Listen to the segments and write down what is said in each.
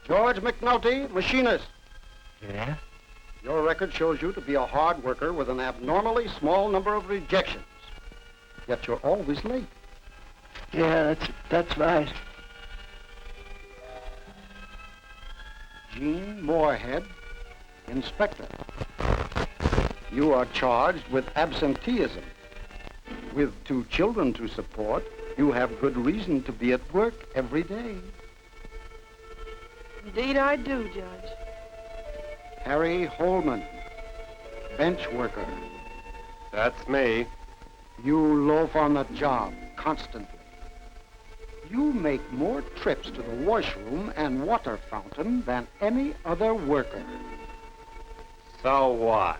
George McNulty, machinist. Yeah? Your record shows you to be a hard worker with an abnormally small number of rejections. Yet you're always late. Yeah, that's right. Gene Moorhead, inspector. You are charged with absenteeism. With 2 children to support, you have good reason to be at work every day. Indeed I do, Judge. Harry Holman, bench worker. That's me. You loaf on the job constantly. You make more trips to the washroom and water fountain than any other worker. So what?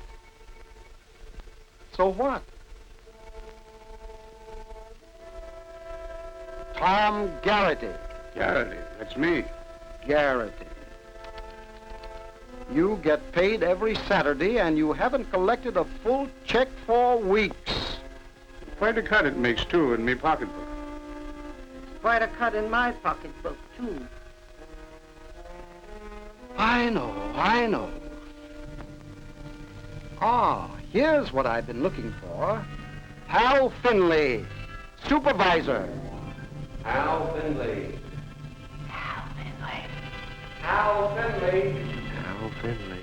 So what? Tom Garrity. Garrity, that's me. Garrity. You get paid every Saturday and you haven't collected a full check for weeks. Quite a cut it makes, too, in me pocketbook. Quite a cut in my pocketbook, too. I know. Ah, here's what I've been looking for. Hal Finley, supervisor. Hal Finley. Hal Finley. Hal Finley. Hal Finley.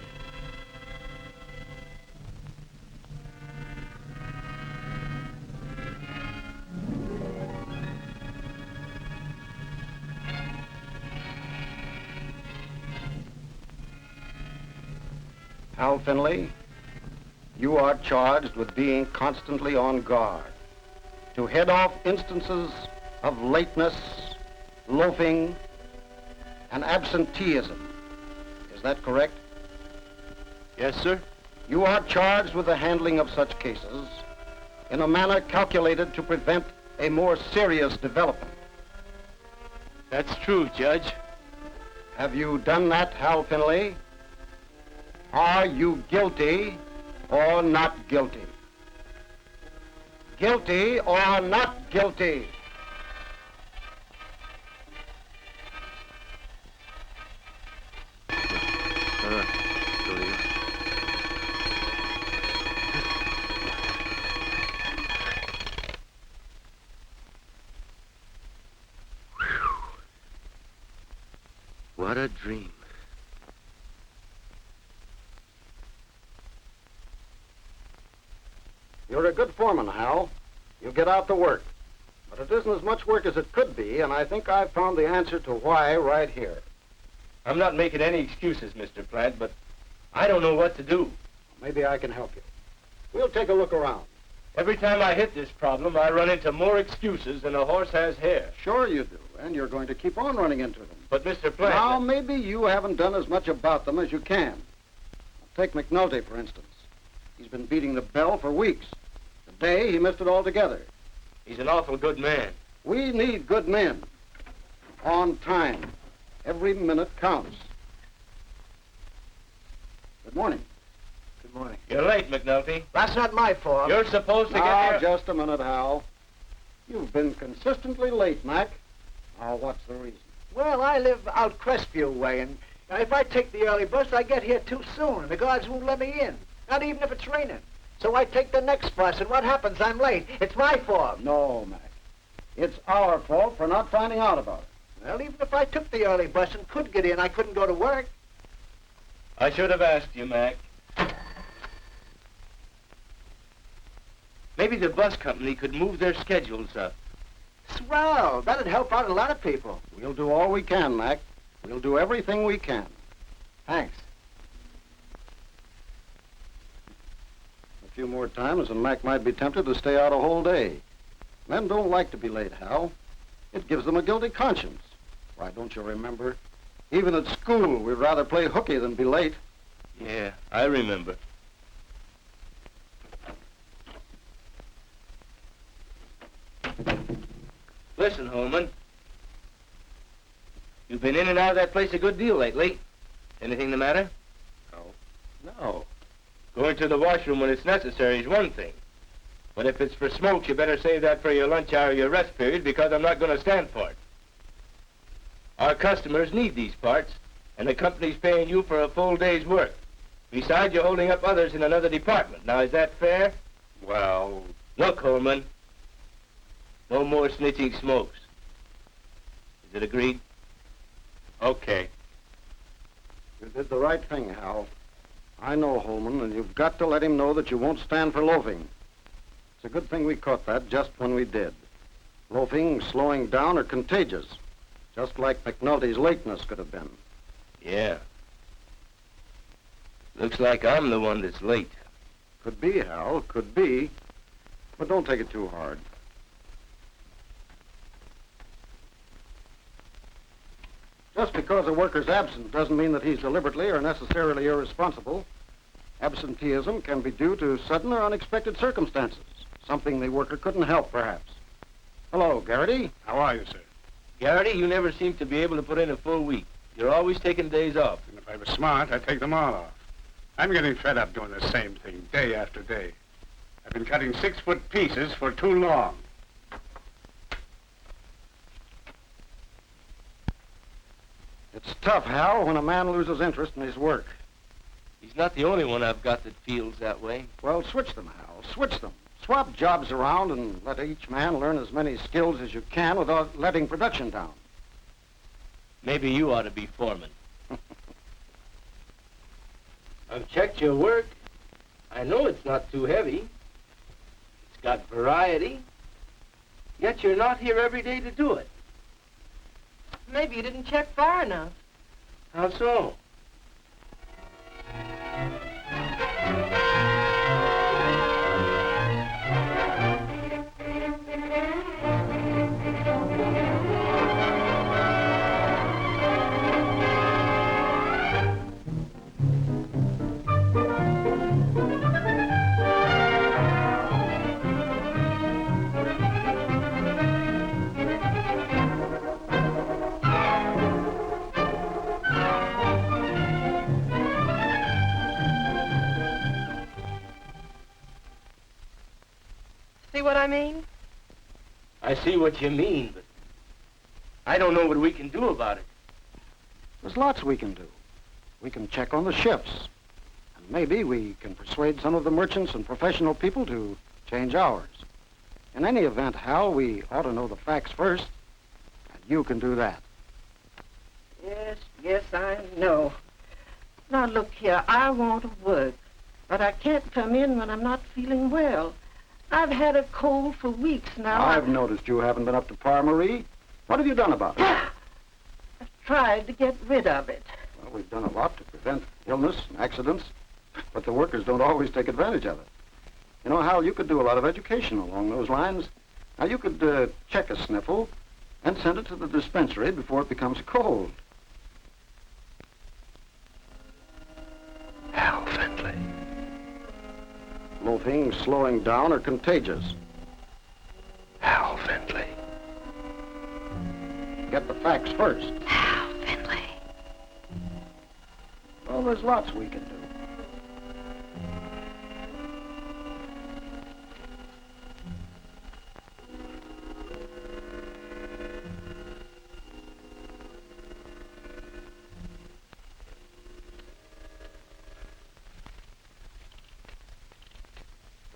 Hal Finley, you are charged with being constantly on guard to head off instances of lateness, loafing, and absenteeism. Is that correct? Yes, sir. You are charged with the handling of such cases in a manner calculated to prevent a more serious development. That's true, Judge. Have you done that, Hal Finley? Are you guilty or not guilty? Guilty or not guilty? What a dream. You're a good foreman, Hal. You get out the work. But it isn't as much work as it could be, and I think I've found the answer to why right here. I'm not making any excuses, Mr. Platt, but I don't know what to do. Maybe I can help you. We'll take a look around. Every time I hit this problem, I run into more excuses than a horse has hair. Sure you do, and you're going to keep on running into them. But, Mr. Platt... Now, maybe you haven't done as much about them as you can. Take McNulty, for instance. He's been beating the bell for weeks. Today, he missed it altogether. He's an awful good man. We need good men. On time. Every minute counts. Good morning. Good morning. You're late, McNulty. That's not my fault. You're supposed to Now, get here... just a minute, Hal. You've been consistently late, Mac. Now, what's the reason? Well, I live out Crestview way, and if I take the early bus, I get here too soon, and the guards won't let me in. Not even if it's raining. So I take the next bus, and what happens? I'm late. It's my fault. No, Mac. It's our fault for not finding out about it. Well, even if I took the early bus and could get in, I couldn't go to work. I should have asked you, Mac. Maybe the bus company could move their schedules up. Swell. That'd help out a lot of people. We'll do all we can, Mac. We'll do everything we can. Thanks. A few more times and Mac might be tempted to stay out a whole day. Men don't like to be late, Hal. It gives them a guilty conscience. Why, don't you remember? Even at school, we'd rather play hooky than be late. Yeah, I remember. Listen, Holman. You've been in and out of that place a good deal lately. Anything the matter? No. Going to the washroom when it's necessary is one thing. But if it's for smokes, you better save that for your lunch hour or your rest period, because I'm not going to stand for it. Our customers need these parts, and the company's paying you for a full day's work. Besides, you're holding up others in another department. Now, is that fair? Well, Look, Holman, no more snitching smokes. Is it agreed? okay. You did the right thing, Hal. I know Holman, and you've got to let him know that you won't stand for loafing. It's a good thing we caught that just when we did. Loafing, slowing down are contagious, just like McNulty's lateness could have been. Yeah. Looks like I'm the one that's late. Could be, Hal, could be. But don't take it too hard. Just because a worker's absent doesn't mean that he's deliberately or necessarily irresponsible. Absenteeism can be due to sudden or unexpected circumstances, something the worker couldn't help, perhaps. Hello, Garrity. How are you, sir? Garrity, you never seem to be able to put in a full week. You're always taking days off. And if I was smart, I'd take them all off. I'm getting fed up doing the same thing day after day. I've been cutting 6-foot pieces for too long. It's tough, Hal, when a man loses interest in his work. He's not the only one I've got that feels that way. Well, switch them, Hal. Switch them. Swap jobs around and let each man learn as many skills as you can without letting production down. Maybe you ought to be foreman. I've checked your work. I know it's not too heavy. It's got variety. Yet you're not here every day to do it. Maybe you didn't check far enough. How so? See what I mean? I see what you mean, but I don't know what we can do about it. There's lots we can do. We can check on the shifts. And maybe we can persuade some of the merchants and professional people to change hours. In any event, Hal, we ought to know the facts first. And you can do that. Yes, I know. Now, look here, I want to work, but I can't come in when I'm not feeling well. I've had a cold for weeks now. I've noticed you haven't been up to par, Marie. What have you done about it? I've tried to get rid of it. Well, we've done a lot to prevent illness and accidents, but the workers don't always take advantage of it. You know, Hal, you could do a lot of education along those lines. Now, you could check a sniffle and send it to the dispensary before it becomes a cold. Hal Findlay. Loafing, slowing down are contagious. Hal Findlay. Get the facts first. Hal Findlay. Well, there's lots we can do.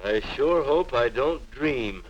I sure hope I don't dream.